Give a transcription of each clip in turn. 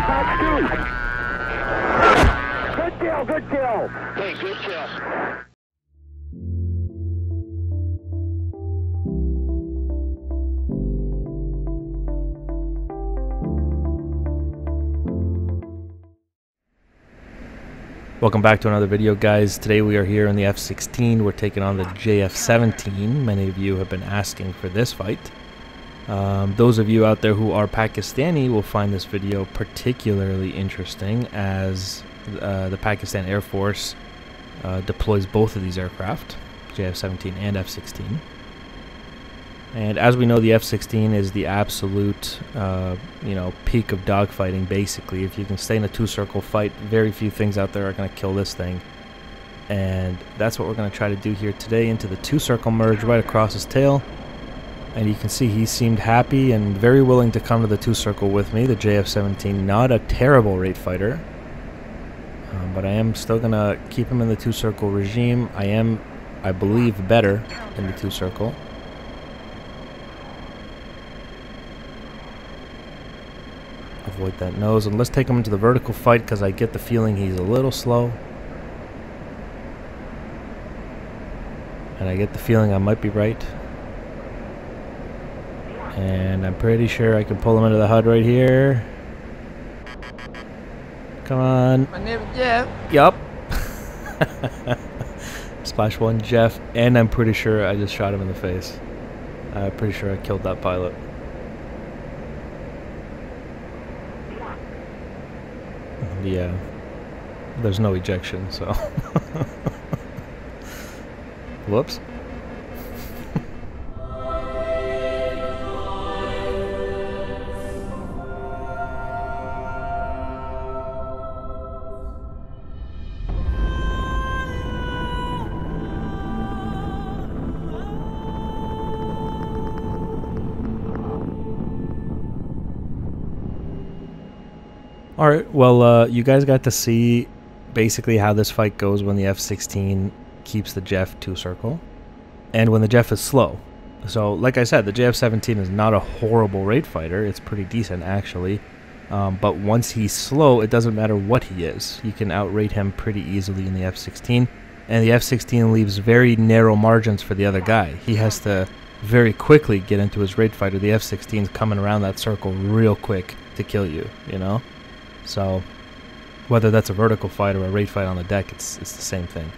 Fox 2. Good kill, good kill. Hey, good kill. Welcome back to another video, guys. Today we are here in the F-16. We're taking on the JF-17. Many of you have been asking for this fight. Those of you out there who are Pakistani will find this video particularly interesting, as the Pakistan Air Force deploys both of these aircraft, JF-17 and F-16. And as we know, the F-16 is the absolute, peak of dogfighting, basically. If you can stay in a two-circle fight, very few things out there are going to kill this thing. And that's what we're going to try to do here today, into the two-circle merge right across his tail. And you can see he seemed happy and very willing to come to the two-circle with me. The JF-17, not a terrible rate fighter. But I am still going to keep him in the two-circle regime. I am, I believe, better in the two-circle. Avoid that nose, and let's take him into the vertical fight, because I get the feeling he's a little slow. And I get the feeling I might be right. And I'm pretty sure I can pull him into the HUD right here. Come on. My name is Jeff. Yup. Splash 1 Jeff, and I'm pretty sure I just shot him in the face. I'm pretty sure I killed that pilot. Yeah, there's no ejection, so whoops. Alright, well, you guys got to see basically how this fight goes when the F-16 keeps the JF two-circle, and when the JF is slow. So, like I said, the JF-17 is not a horrible rate fighter. It's pretty decent, actually. But once he's slow, it doesn't matter what he is. You can outrate him pretty easily in the F-16, and the F-16 leaves very narrow margins for the other guy. He has to very quickly get into his rate fighter. The F-16 is coming around that circle real quick to kill you, you know? So, whether that's a vertical fight or a rate fight on the deck, it's the same thing.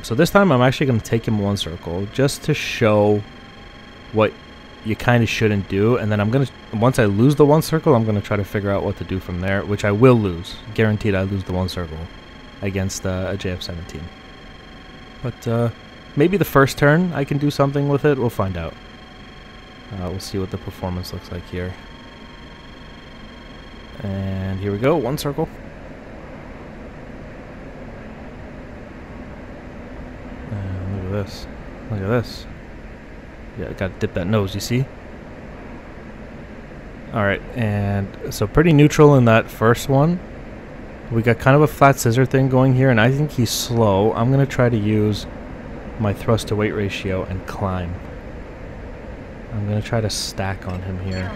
So this time I'm actually going to take him one circle, just to show what you kind of shouldn't do. And then I'm going to, once I lose the one circle, I'm going to try to figure out what to do from there, which I will lose. Guaranteed I lose the one circle against a JF-17. But maybe the first turn I can do something with it. We'll find out. We'll see what the performance looks like here. And here we go, one circle. And look at this. Look at this. Yeah, I gotta dip that nose, you see? Alright, and so pretty neutral in that first one. We got kind of a flat scissor thing going here, and I think he's slow. I'm gonna try to use my thrust to weight ratio and climb. I'm gonna try to stack on him here.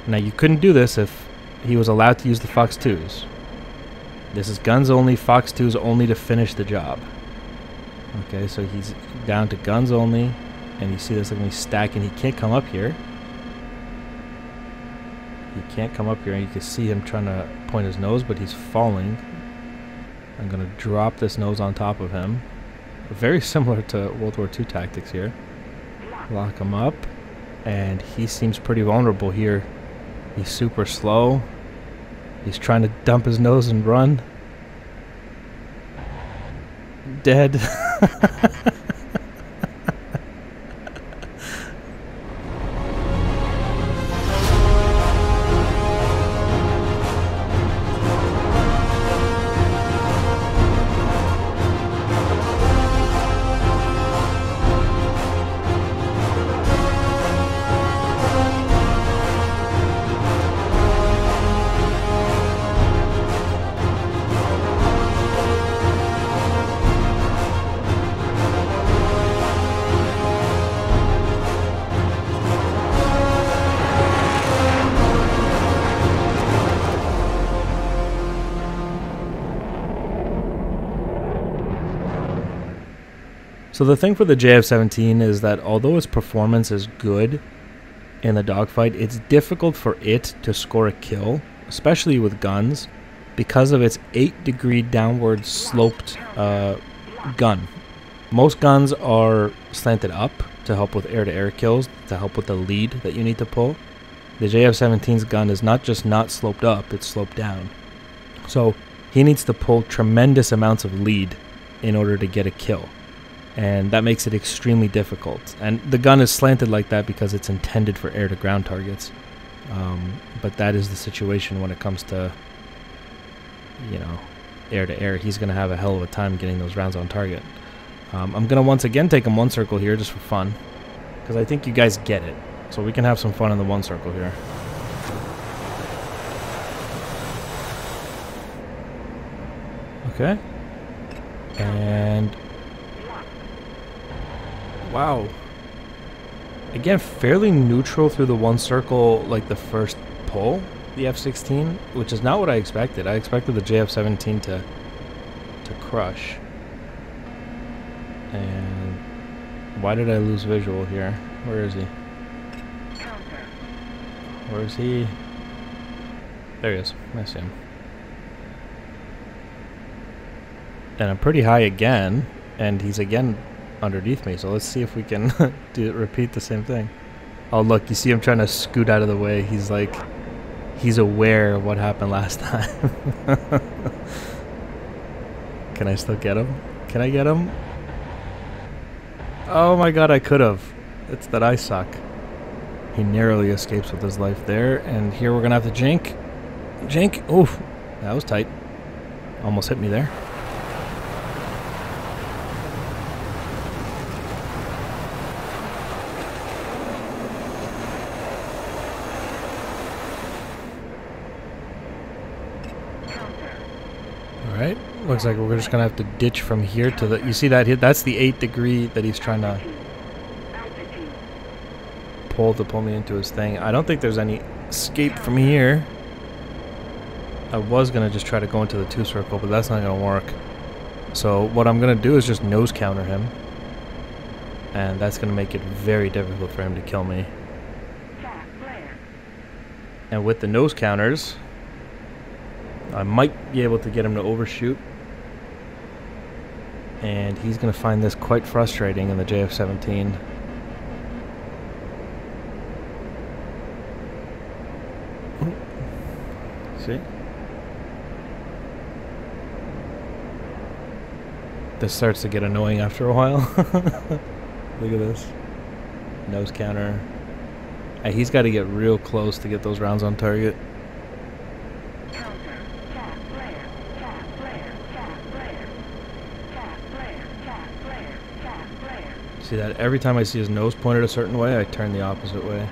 Now, you couldn't do this if he was allowed to use the Fox 2s. This is guns only, Fox 2s only to finish the job. Okay, so he's down to guns only, and you see this, like, when he's stacking, he can't come up here. He can't come up here, and you can see him trying to point his nose, but he's falling. I'm going to drop this nose on top of him. Very similar to World War II tactics here. Lock him up, and he seems pretty vulnerable here. He's super slow. He's trying to dump his nose and run. Dead. So the thing for the JF-17 is that although its performance is good in the dogfight, it's difficult for it to score a kill, especially with guns, because of its 8-degree downward sloped gun. Most guns are slanted up to help with air-to-air kills, to help with the lead that you need to pull. The JF-17's gun is not just not sloped up, it's sloped down. So he needs to pull tremendous amounts of lead in order to get a kill. And that makes it extremely difficult. And the gun is slanted like that because it's intended for air-to-ground targets. But that is the situation when it comes to, you know, air-to-air. He's going to have a hell of a time getting those rounds on target. I'm going to once again take him one circle here just for fun, because I think you guys get it. So we can have some fun in the one circle here. Okay. And... wow. Again, fairly neutral through the one circle, like the first pull, the F-16, which is not what I expected. I expected the JF-17 to crush. And why did I lose visual here? Where is he? Where is he? There he is. I see him. And I'm pretty high again, and he's again underneath me, so let's see if we can repeat the same thing. Oh look, you see him trying to scoot out of the way. He's like, he's aware of what happened last time. Can I still get him? Can I get him? Oh my god, I could have. It's that I suck. He narrowly escapes with his life there, and here we're gonna have to jink. Jink! Oof! That was tight. Almost hit me there. Alright, looks like we're just gonna have to ditch from here to the... you see that? That's the 8-degree that he's trying to pull me into his thing. I don't think there's any escape from here. I was gonna just try to go into the 2 circle, but that's not gonna work. So what I'm gonna do is just nose counter him, and that's gonna make it very difficult for him to kill me. And with the nose counters, I might be able to get him to overshoot, and he's gonna find this quite frustrating in the JF-17. See? This starts to get annoying after a while. Look at this. Nose counter. He's got to get real close to get those rounds on target. See that? Every time I see his nose pointed a certain way, I turn the opposite way.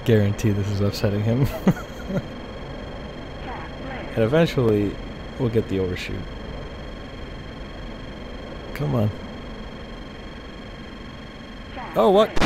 Guarantee this is upsetting him. And eventually, we'll get the overshoot. Come on. Oh, what?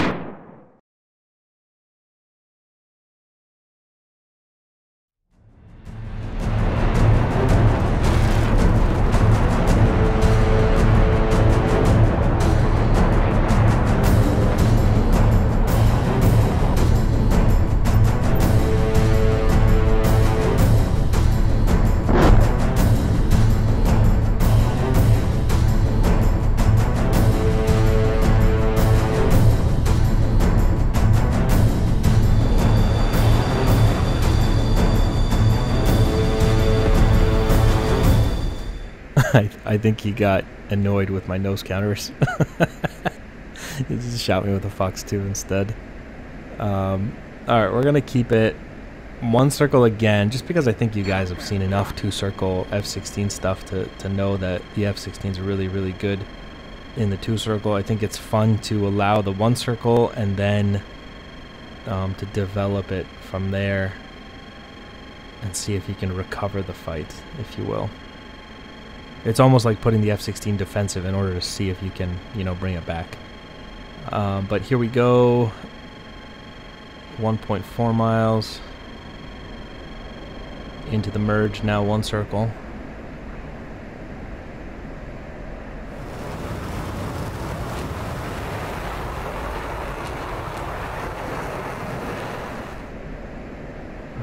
I think he got annoyed with my nose counters. He just shot me with a Fox 2 instead. Alright, we're going to keep it one circle again, just because I think you guys have seen enough 2-circle F-16 stuff to know that the F-16 is really, really good in the 2-circle. I think it's fun to allow the 1 circle and then to develop it from there and see if you can recover the fight, if you will. It's almost like putting the F-16 defensive in order to see if you can, you know, bring it back. But here we go. 1.4 miles into the merge, now 1 circle.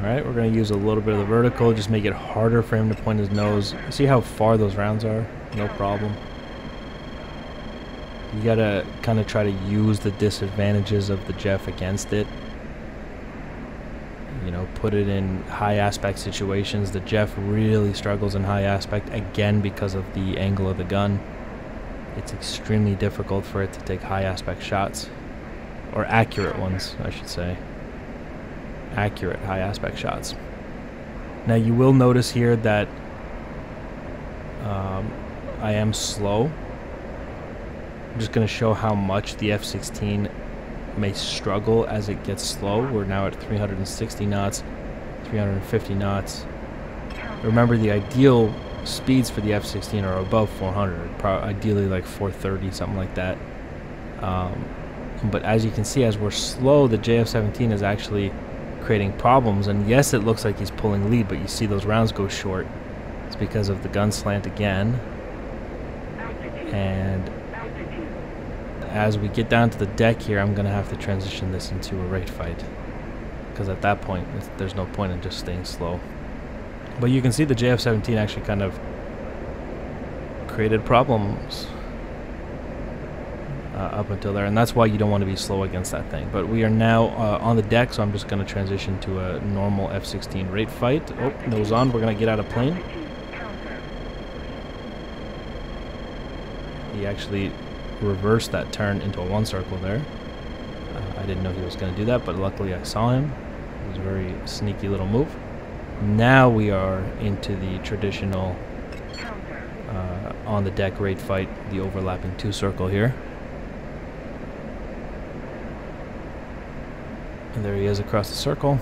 Alright, we're going to use a little bit of the vertical, just make it harder for him to point his nose. See how far those rounds are? No problem. You gotta kind of try to use the disadvantages of the Jeff against it. You know, put it in high aspect situations. The Jeff really struggles in high aspect, again, because of the angle of the gun. It's extremely difficult for it to take high aspect shots. Or accurate ones, I should say. Accurate high aspect shots. Now you will notice here that I am slow. I'm just going to show how much the F-16 may struggle as it gets slow. We're now at 360 knots, 350 knots. Remember, the ideal speeds for the F-16 are above 400, ideally like 430, something like that. But as you can see, as we're slow, the JF-17 is actually creating problems. And yes, it looks like he's pulling lead, but you see those rounds go short. It's because of the gun slant again. And as we get down to the deck here, I'm going to have to transition this into a rate fight. Because at that point, there's no point in just staying slow. But you can see the JF-17 actually kind of created problems up until there, and that's why you don't want to be slow against that thing. But we are now on the deck, so I'm just going to transition to a normal F-16 rate fight. Oh, nose on, we're going to get out of plane. He actually reversed that turn into a one circle there. I didn't know he was going to do that, but luckily I saw him. It was a very sneaky little move. Now we are into the traditional on the deck rate fight, the overlapping two circle here. And there he is across the circle.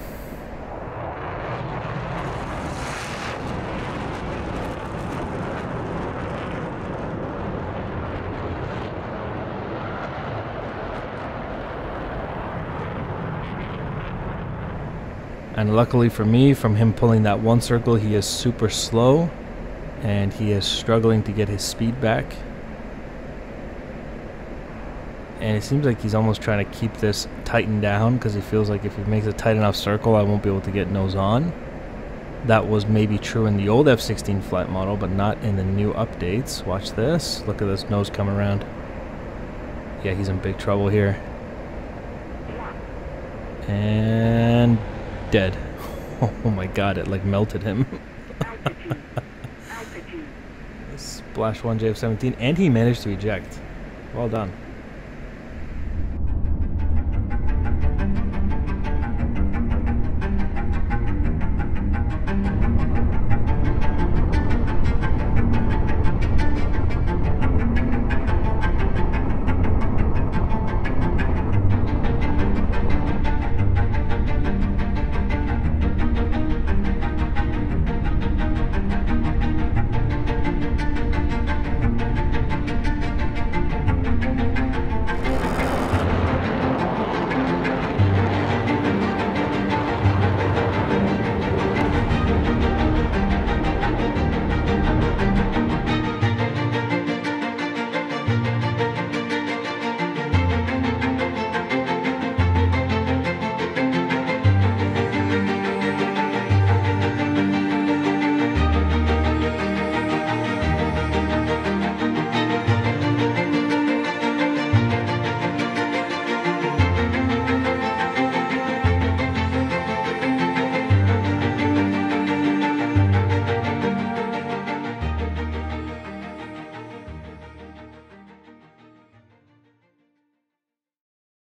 And luckily for me, from him pulling that one circle, he is super slow and he is struggling to get his speed back. And it seems like he's almost trying to keep this tightened down because he feels like if he makes a tight enough circle, I won't be able to get nose on. That was maybe true in the old F-16 flight model, but not in the new updates. Watch this. Look at this nose come around. Yeah, he's in big trouble here. And dead. Oh my god, it like melted him. Splash 1 JF-17, and he managed to eject. Well done.